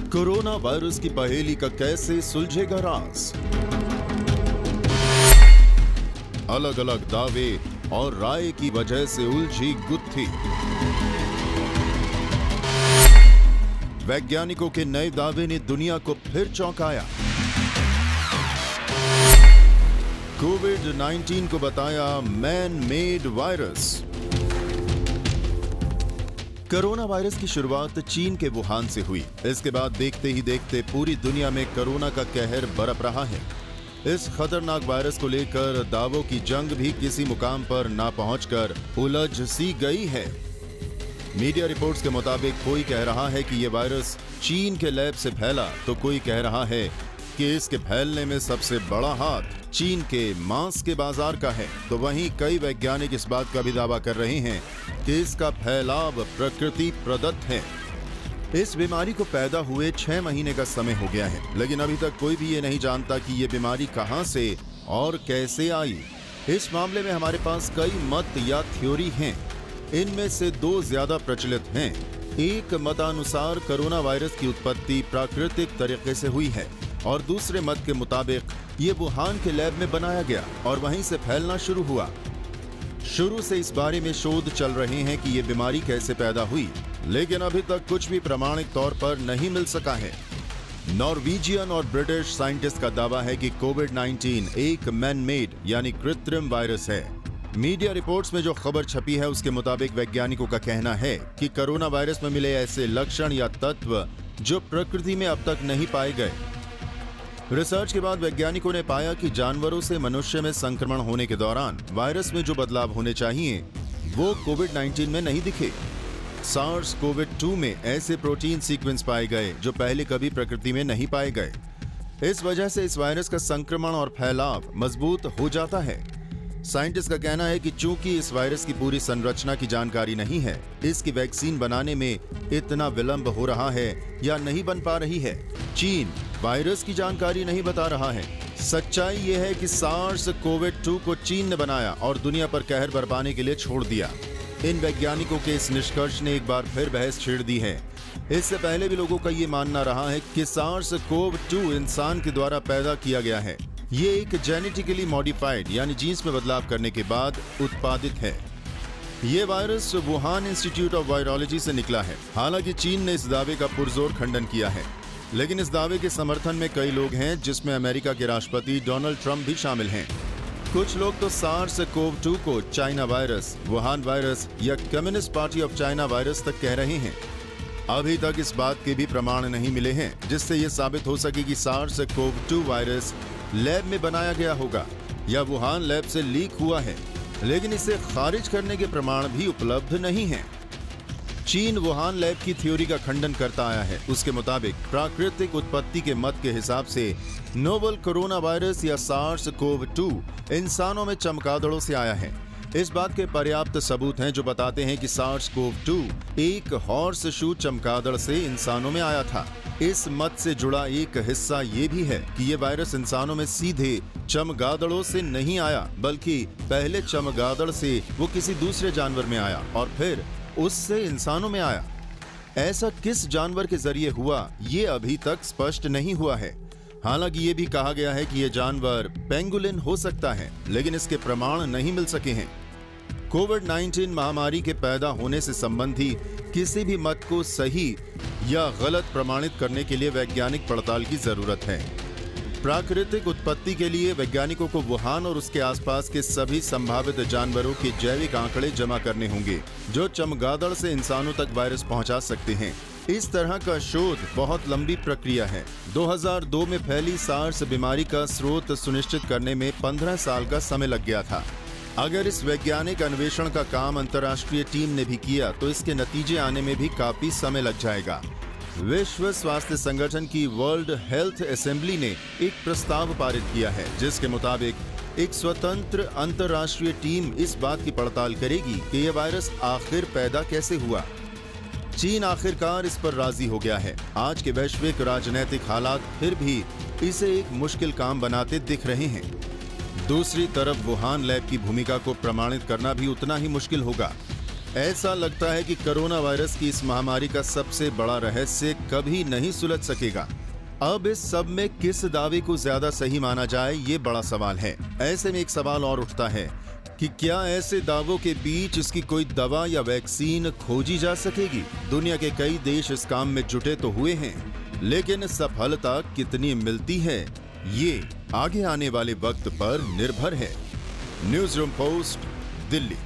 Corona virus की पहेली का कैसे सुलझेगा राज। अलग अलग दावे और राय की वजह से उलझी गुत्थी। वैज्ञानिकों के नए दावे ने दुनिया को फिर चौंकाया। कोविड-19 को बताया man made virus. Corona virus की शुरुआत चीन के वुहान से हुई। इसके बाद देखते ही देखते पूरी दुनिया में कोरोना का कहर बरप रहा है। इस खतरनाक वायरस को लेकर दावों की जंग भी किसी मुकाम पर ना पहुंचकर उलझ सी गई है। मीडिया रिपोर्ट्स के मुताबिक कोई कह रहा है कि यह वायरस चीन के लैब से फैला, तो कोई कह रहा है कि इसके फैलने में सबसे बड़ा हाथ चीन के मांस के बाजार का है। तो वहीं कई वैज्ञानिक इस बात का भी दावा कर रहे हैं कि इसका फैलाव प्रकृति प्रदत्त है। इस बीमारी को पैदा हुए 6 महीने का समय हो गया है, लेकिन अभी तक कोई भी ये नहीं जानता कि ये बीमारी कहां से और कैसे आई। इस मामले में हमारे पास कई मत या थ्योरी हैं। इनमें से 2 ज्यादा प्रचलित हैं। एक मतानुसार कोरोना वायरस की उत्पत्ति प्राकृतिक तरीके से हुई है और दूसरे मत के मुताबिक ये वुहान के लैब में बनाया गया और वहीं से फैलना शुरू हुआ। शुरू से इस बारे में शोध चल रहे हैं कि ये बीमारी कैसे पैदा हुई, लेकिन अभी तक कुछ भी प्रमाणिक तौर पर नहीं मिल सका है। नॉर्वेजियन और ब्रिटिश साइंटिस्ट का दावा है कि कोविड-19 एक मैन मेड यानी कृत्रिम वायरस है। मीडिया रिपोर्ट्स में जो खबर छपी है उसके मुताबिक वैज्ञानिकों का कहना है कि कोरोना वायरस में मिले ऐसे लक्षण या तत्व जो प्रकृति में अब तक नहीं पाए गए। रिसर्च के बाद वैज्ञानिकों ने पाया कि जानवरों से मनुष्य में संक्रमण होने के दौरान वायरस में जो बदलाव होने चाहिए वो कोविड-19 में नहीं दिखे। SARS-CoV-2 में ऐसे प्रोटीन सीक्वेंस पाए गए जो पहले कभी प्रकृति में नहीं पाए गए। इस वजह से इस वायरस का संक्रमण और फैलाव मजबूत हो जाता है। साइंटिस्ट का कहना है कि चूंकि इस वायरस की पूरी संरचना की जानकारी नहीं है, इसकी वैक्सीन बनाने में इतना विलंब हो रहा है या नहीं बन पा रही है। चीन वायरस की जानकारी नहीं बता रहा है। सच्चाई यह है कि SARS-CoV-2 को चीन ने बनाया और दुनिया पर कहर बरपाने के लिए छोड़ दिया। इन वैज्ञानिकों के इस निष्कर्ष ने एक बार फिर बहस छेड़ दी है। इससे पहले भी लोगों का ये मानना रहा है कि SARS-CoV-2 इंसान के द्वारा पैदा किया गया है। ये एक जेनेटिकली मॉडिफाइड यानी जीन्स में बदलाव करने के बाद उत्पादित है। ये virus Wuhan institute of virology से निकला है। हालांकि चीन ने इस दावे का पुरजोर खंडन किया है, लेकिन इस दावे के समर्थन में कई लोग हैं, जिसमें अमेरिका के राष्ट्रपति डोनाल्ड ट्रंप भी शामिल हैं। कुछ लोग तो SARS-CoV-2 को चाइना वायरस, वुहान वायरस या communist party of China virus तक कह रहे हैं। अभी तक इस बात के भी प्रमाण नहीं मिले हैं जिससे यह साबित हो सके कि SARS-CoV-2 वायरस लैब में बनाया गया होगा या वुहान लैब से लीक हुआ है, लेकिन इसे खारिज करने के प्रमाण भी उपलब्ध नहीं हैं। चीन वुहान लैब की थ्योरी का खंडन करता आया है। उसके मुताबिक प्राकृतिक उत्पत्ति के मत के हिसाब से नोवल कोरोना वायरस या SARS-CoV-2 इंसानों में चमगादड़ों से आया है। इस बात के पर्याप्त सबूत हैं जो बताते हैं कि SARS-CoV-2 एक हॉर्स शू चमगादड़ से इंसानों में आया था। इस मत से जुड़ा एक हिस्सा ये भी है कि ये वायरस इंसानों में सीधे चमगादड़ों से नहीं आया, बल्कि पहले चमगादड़ से वो किसी दूसरे जानवर में आया और फिर उससे इंसानों में आया। ऐसा किस जानवर के जरिए हुआ ये अभी तक स्पष्ट नहीं हुआ है। हालांकि ये भी कहा गया है कि ये जानवर पेंगुलिन हो सकता है, लेकिन इसके प्रमाण नहीं मिल सके हैं। कोविड-19 महामारी के पैदा होने से संबंधी किसी भी मत को सही या गलत प्रमाणित करने के लिए वैज्ञानिक पड़ताल की जरूरत है। प्राकृतिक उत्पत्ति के लिए वैज्ञानिकों को वुहान और उसके आसपास के सभी संभावित जानवरों के जैविक आंकड़े जमा करने होंगे जो चमगादड़ से इंसानों तक वायरस पहुंचा सकते हैं। इस तरह का शोध बहुत लंबी प्रक्रिया है। 2002 में फैली SARS बीमारी का स्रोत सुनिश्चित करने में 15 साल का समय लग गया था। अगर इस वैज्ञानिक अन्वेषण का काम अंतर्राष्ट्रीय टीम ने भी किया तो इसके नतीजे आने में भी काफी समय लग जाएगा। विश्व स्वास्थ्य संगठन की वर्ल्ड हेल्थ असेंबली ने एक प्रस्ताव पारित किया है जिसके मुताबिक एक स्वतंत्र अंतर्राष्ट्रीय टीम इस बात की पड़ताल करेगी कि यह वायरस आखिर पैदा कैसे हुआ। चीन आखिरकार इस पर राजी हो गया है। आज के वैश्विक राजनीतिक हालात फिर भी इसे एक मुश्किल काम बनाते दिख रहे हैं। दूसरी तरफ वुहान लैब की भूमिका को प्रमाणित करना भी उतना ही मुश्किल होगा। ऐसा लगता है कि कोरोना वायरस की इस महामारी का सबसे बड़ा रहस्य कभी नहीं सुलझ सकेगा। अब इस सब में किस दावे को ज्यादा सही माना जाए, ये बड़ा सवाल है। ऐसे में एक सवाल और उठता है कि क्या ऐसे दावों के बीच इसकी कोई दवा या वैक्सीन खोजी जा सकेगी? दुनिया के कई देश इस काम में जुटे तो हुए हैं, लेकिन सफलता कितनी मिलती है ये आगे आने वाले वक्त पर निर्भर है। News room post, Delhi.